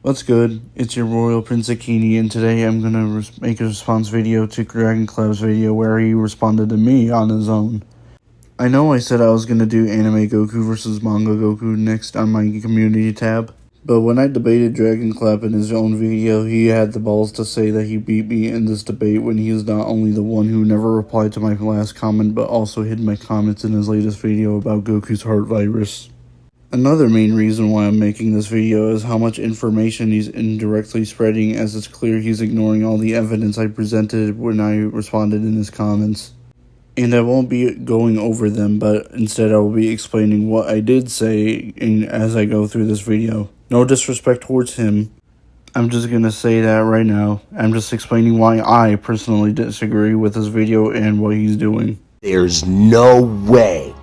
What's good? It's your Royal Prince Zakini, and today I'm gonna make a response video to DragonClap's video where he responded to me on his own. I know I said I was gonna do anime Goku versus manga Goku next on my community tab, but when I debated DragonClap in his own video, he had the balls to say that he beat me in this debate when he is not only the one who never replied to my last comment, but also hid my comments in his latest video about Goku's heart virus. Another main reason why I'm making this video is how much information he's indirectly spreading, as it's clear he's ignoring all the evidence I presented when I responded in his comments. And I won't be going over them, but instead I will be explaining what I did say as I go through this video. No disrespect towards him. I'm just gonna say that right now. I'm just explaining why I personally disagree with this video and what he's doing. There's no way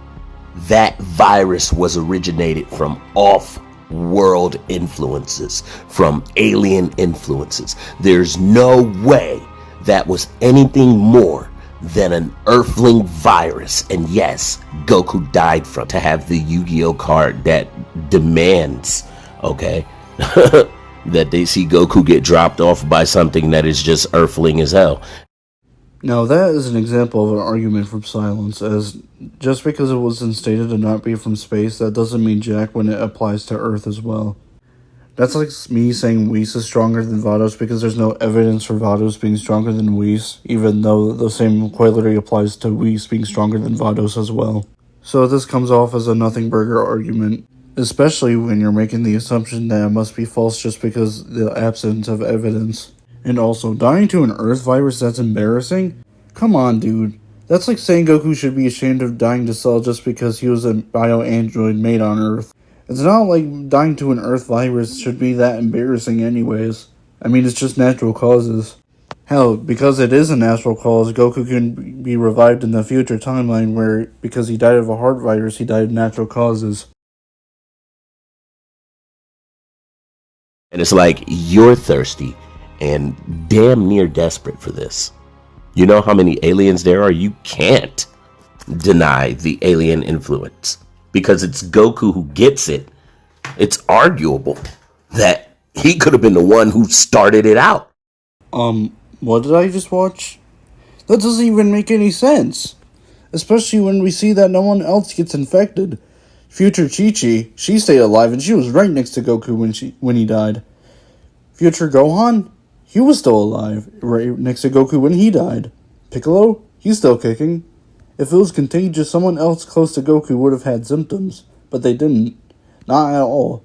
that virus was originated from off-world influences, from alien influences. There's no way that was anything more than an earthling virus. And yes, Goku died from to have the Yu-Gi-Oh card that demands, okay, that they see Goku get dropped off by something that is just earthling as hell. Now that is an example of an argument from silence, as just because it was stated to not be from space, that doesn't mean jack when it applies to Earth as well. That's like me saying Whis is stronger than Vados because there's no evidence for Vados being stronger than Whis, even though the same quality applies to Whis being stronger than Vados as well. So this comes off as a nothing burger argument, especially when you're making the assumption that it must be false just because the absence of evidence. And also, dying to an Earth virus that's embarrassing? Come on, dude. That's like saying Goku should be ashamed of dying to Cell just because he was a bio-android made on Earth. It's not like dying to an Earth virus should be that embarrassing anyways. I mean, it's just natural causes. Hell, because it is a natural cause, Goku can be revived in the future timeline where, because he died of a heart virus, he died of natural causes. And it's like, you're thirsty and damn near desperate for this. You know how many aliens there are? You can't deny the alien influence because it's Goku who gets it. It's arguable that he could have been the one who started it out. What did I just watch? That doesn't even make any sense. Especially when we see that no one else gets infected. Future Chi-Chi, she stayed alive and she was right next to Goku when he died. Future Gohan? He was still alive, right next to Goku when he died. Piccolo? He's still kicking. If it was contagious, someone else close to Goku would have had symptoms, but they didn't. Not at all.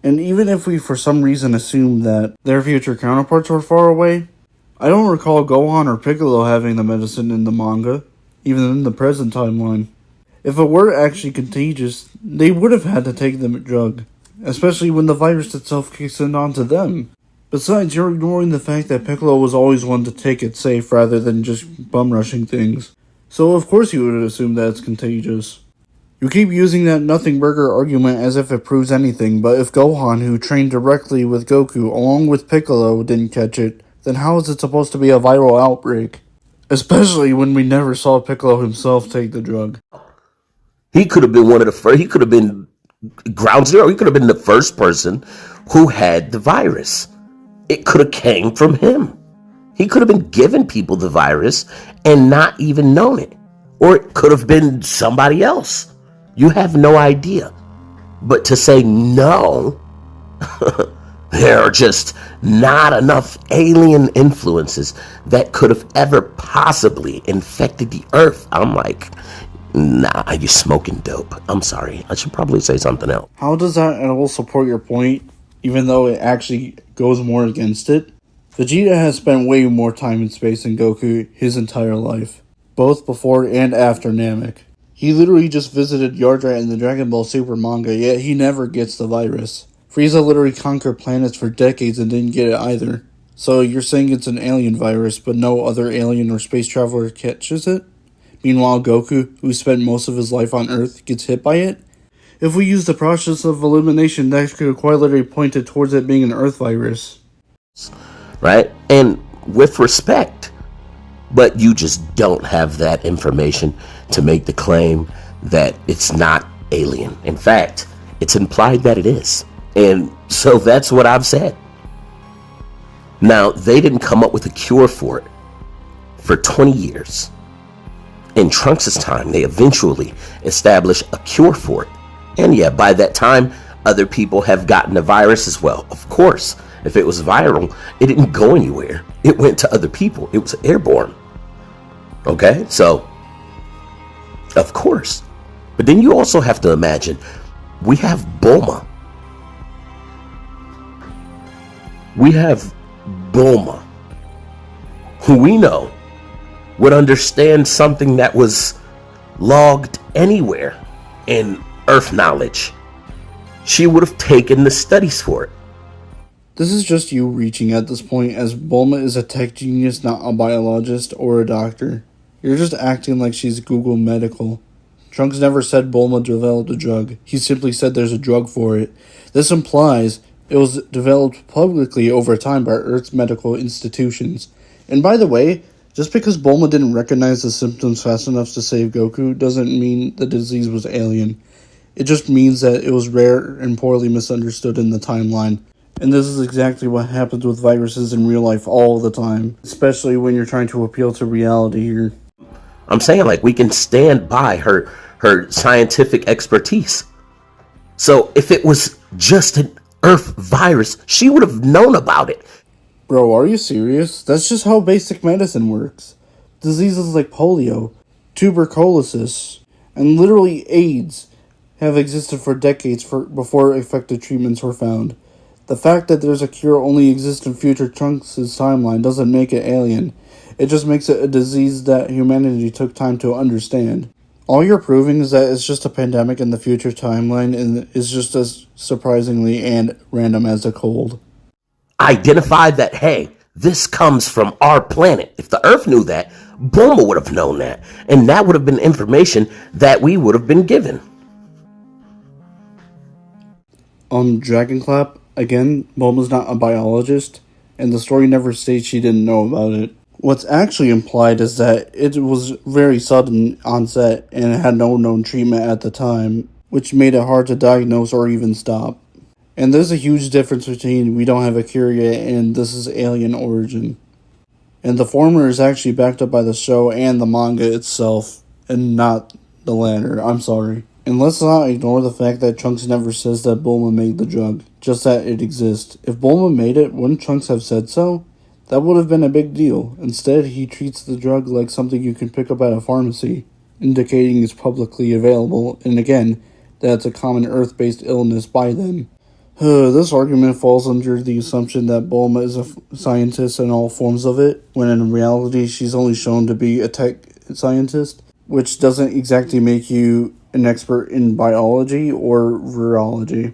And even if we for some reason assume that their future counterparts were far away, I don't recall Gohan or Piccolo having the medicine in the manga, even in the present timeline. If it were actually contagious, they would have had to take the drug, especially when the virus itself kicks in onto them. Besides, you're ignoring the fact that Piccolo was always one to take it safe rather than just bum-rushing things. So of course you would assume that it's contagious. You keep using that nothing burger argument as if it proves anything, but if Gohan, who trained directly with Goku along with Piccolo, didn't catch it, then how is it supposed to be a viral outbreak? Especially when we never saw Piccolo himself take the drug. He could have been one of the first. He could have been ground zero. He could have been the first person who had the virus. It could have came from him. He could have been giving people the virus and not even known it. Or it could have been somebody else. You have no idea. But to say no, there are just not enough alien influences that could have ever possibly infected the Earth. I'm like, nah, you're smoking dope. I'm sorry. I should probably say something else. How does that at all support your point, even though it actually goes more against it? Vegeta has spent way more time in space than Goku his entire life, both before and after Namek. He literally just visited Yardrat in the Dragon Ball Super manga, yet he never gets the virus. Frieza literally conquered planets for decades and didn't get it either. So you're saying it's an alien virus, but no other alien or space traveler catches it? Meanwhile, Goku, who spent most of his life on Earth, gets hit by it? If we use the process of elimination, that could quietly point towards it being an Earth virus. Right? And with respect, but you just don't have that information to make the claim that it's not alien. In fact, it's implied that it is. And so that's what I've said. Now, they didn't come up with a cure for it for 20 years. In Trunks' time, they eventually established a cure for it. And yeah, by that time, other people have gotten the virus as well. Of course, if it was viral, it didn't go anywhere. It went to other people. It was airborne. Okay, so, of course. But then you also have to imagine, we have Bulma. We have Bulma, who we know would understand something that was logged anywhere in Earth knowledge. She would have taken the studies for it. This is just you reaching at this point, as Bulma is a tech genius, not a biologist or a doctor. You're just acting like she's Google Medical. Trunks never said Bulma developed a drug. He simply said there's a drug for it. This implies it was developed publicly over time by Earth's medical institutions. And by the way, just because Bulma didn't recognize the symptoms fast enough to save Goku doesn't mean the disease was alien. It just means that it was rare and poorly misunderstood in the timeline. And this is exactly what happens with viruses in real life all the time, especially when you're trying to appeal to reality here. I'm saying, like, we can stand by her scientific expertise. So if it was just an Earth virus, she would have known about it. Bro, are you serious? That's just how basic medicine works. Diseases like polio, tuberculosis, and literally AIDS have existed for decades before effective treatments were found. The fact that there's a cure only exists in future Trunks' timeline doesn't make it alien. It just makes it a disease that humanity took time to understand. All you're proving is that it's just a pandemic in the future timeline and is just as surprisingly and random as a cold. Identify that, hey, this comes from our planet. If the Earth knew that, Bulma would have known that. And that would have been information that we would have been given. DragonClap, again, Bulma's not a biologist, and the story never states she didn't know about it. What's actually implied is that it was very sudden onset and had no known treatment at the time, which made it hard to diagnose or even stop. And there's a huge difference between we don't have a cure yet and this is alien origin. And the former is actually backed up by the show and the manga itself, and not the latter. I'm sorry. And let's not ignore the fact that Trunks never says that Bulma made the drug, just that it exists. If Bulma made it, wouldn't Trunks have said so? That would have been a big deal. Instead, he treats the drug like something you can pick up at a pharmacy, indicating it's publicly available, and again, that it's a common Earth-based illness by them. This argument falls under the assumption that Bulma is a scientist in all forms of it, when in reality she's only shown to be a tech scientist, which doesn't exactly make you an expert in biology or virology.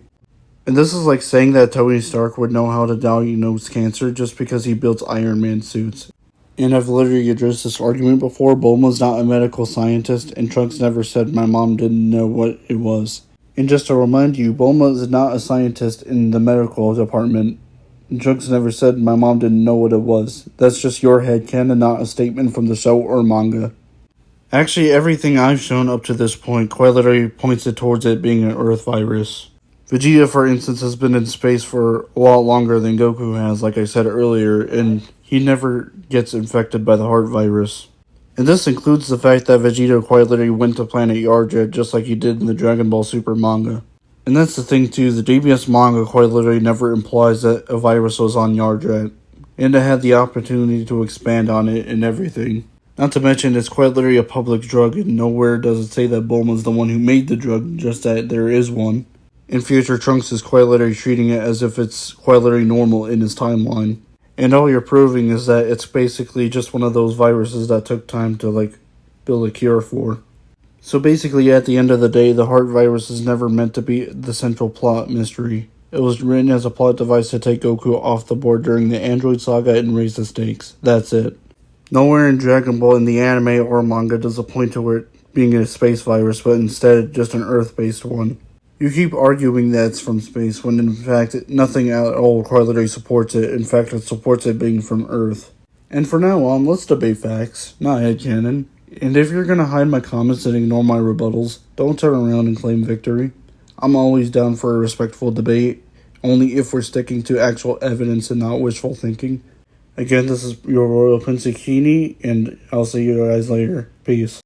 And this is like saying that Tony Stark would know how to diagnose cancer just because he builds Iron Man suits. And I've literally addressed this argument before. Bulma's not a medical scientist, and Trunks never said my mom didn't know what it was. And just to remind you, Bulma is not a scientist in the medical department. And Trunks never said my mom didn't know what it was. That's just your headcanon, not a statement from the show or manga. Actually, everything I've shown up to this point quite literally points it towards it being an Earth virus. Vegeta, for instance, has been in space for a lot longer than Goku has, like I said earlier, and he never gets infected by the heart virus. And this includes the fact that Vegeta quite literally went to planet Yardrat just like he did in the Dragon Ball Super manga. And that's the thing too, the DBS manga quite literally never implies that a virus was on Yardrat, and it had the opportunity to expand on it and everything. Not to mention, it's quite literally a public drug, and nowhere does it say that Bulma's the one who made the drug, just that there is one. In future, Trunks is quite literally treating it as if it's quite literally normal in his timeline. And all you're proving is that it's basically just one of those viruses that took time to, build a cure for. So basically, at the end of the day, the heart virus is never meant to be the central plot mystery. It was written as a plot device to take Goku off the board during the Android Saga and raise the stakes. That's it. Nowhere in Dragon Ball in the anime or manga does it point to it being a space virus, but instead just an Earth-based one. You keep arguing that it's from space, when in fact nothing at all quality supports it. In fact, it supports it being from Earth. And for now on, let's debate facts, not headcanon. And if you're gonna hide my comments and ignore my rebuttals, don't turn around and claim victory. I'm always down for a respectful debate, only if we're sticking to actual evidence and not wishful thinking. Again, this is your Royal Prince Zakini, and I'll see you guys later. Peace.